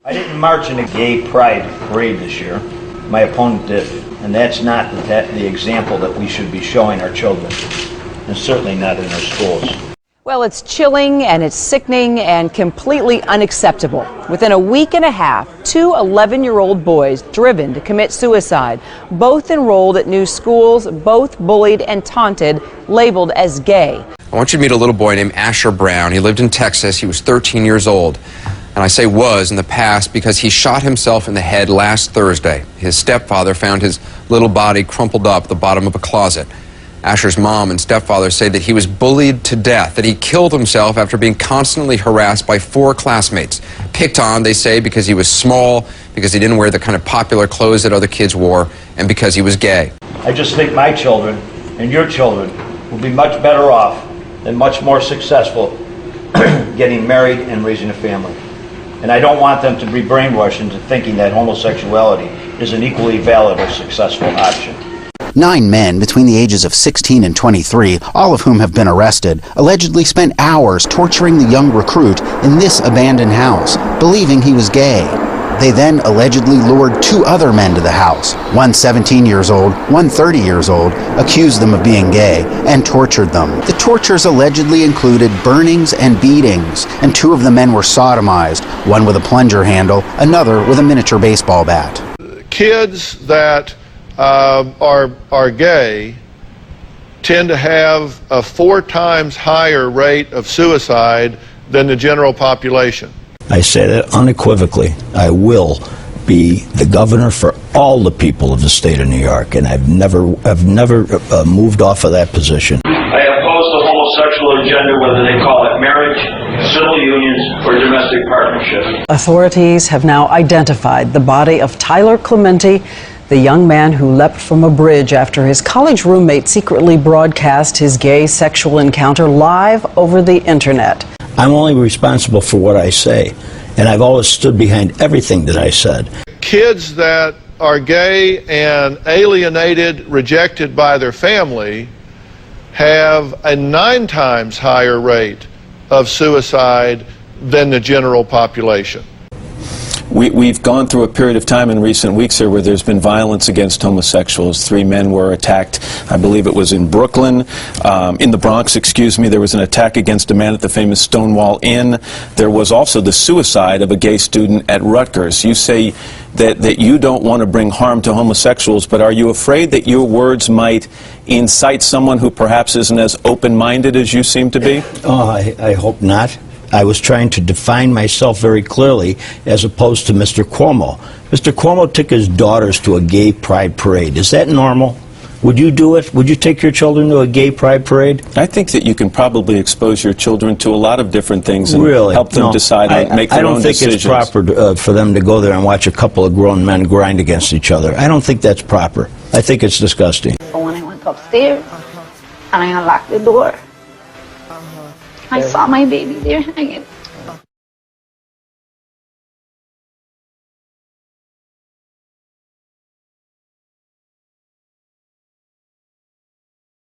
I didn't march in a gay pride parade this year. My opponent did, and that's not the example that we should be showing our children, and certainly not in our schools. Well, it's chilling and it's sickening and completely unacceptable. Within a week and a half, two 11-year-old boys driven to commit suicide, both enrolled at new schools, both bullied and taunted, labeled as gay. I want you to meet a little boy named Asher Brown. He lived in Texas. He was 13 years old. And I say was in the past because he shot himself in the head last Thursday. His stepfather found his little body crumpled up at the bottom of a closet. Asher's mom and stepfather say that he was bullied to death, that he killed himself after being constantly harassed by 4 classmates. Picked on, they say, because he was small, because he didn't wear the kind of popular clothes that other kids wore, and because he was gay. I just think my children and your children will be much better off and much more successful getting married and raising a family. And I don't want them to be brainwashed into thinking that homosexuality is an equally valid or successful option. 9 men between the ages of 16 and 23, all of whom have been arrested, allegedly spent hours torturing the young recruit in this abandoned house, believing he was gay. They then allegedly lured 2 other men to the house, one 17 years old, one 30 years old, accused them of being gay, and tortured them. The tortures allegedly included burnings and beatings, and 2 of the men were sodomized, one with a plunger handle, another with a miniature baseball bat. Kids that are gay tend to have a 4 times higher rate of suicide than the general population. I say that unequivocally. I will be the governor for all the people of the state of New York, and I've never moved off of that position. I oppose the homosexual agenda, whether they call it marriage, civil unions, or domestic partnership. Authorities have now identified the body of Tyler Clementi, the young man who leapt from a bridge after his college roommate secretly broadcast his gay sexual encounter live over the internet. I'm only responsible for what I say, and I've always stood behind everything that I said. Kids that are gay and alienated, rejected by their family, have a 9 times higher rate of suicide than the general population. We've gone through a period of time in recent weeks here where there's been violence against homosexuals. 3 men were attacked. I believe it was in Brooklyn, in the Bronx, excuse me. There was an attack against a man at the famous Stonewall Inn. There was also the suicide of a gay student at Rutgers. You say that you don't want to bring harm to homosexuals, but are you afraid that your words might incite someone who perhaps isn't as open-minded as you seem to be? Oh, I hope not. I was trying to define myself very clearly as opposed to Mr. Cuomo. Mr. Cuomo took his daughters to a gay pride parade. Is that normal? Would you do it? Would you take your children to a gay pride parade? I think that you can probably expose your children to a lot of different things and really? Help them decide and make their own decisions. I don't think it's proper for them to go there and watch a couple of grown men grind against each other. I don't think that's proper. I think it's disgusting. But when I went upstairs and I unlocked the door, I saw my baby there hanging.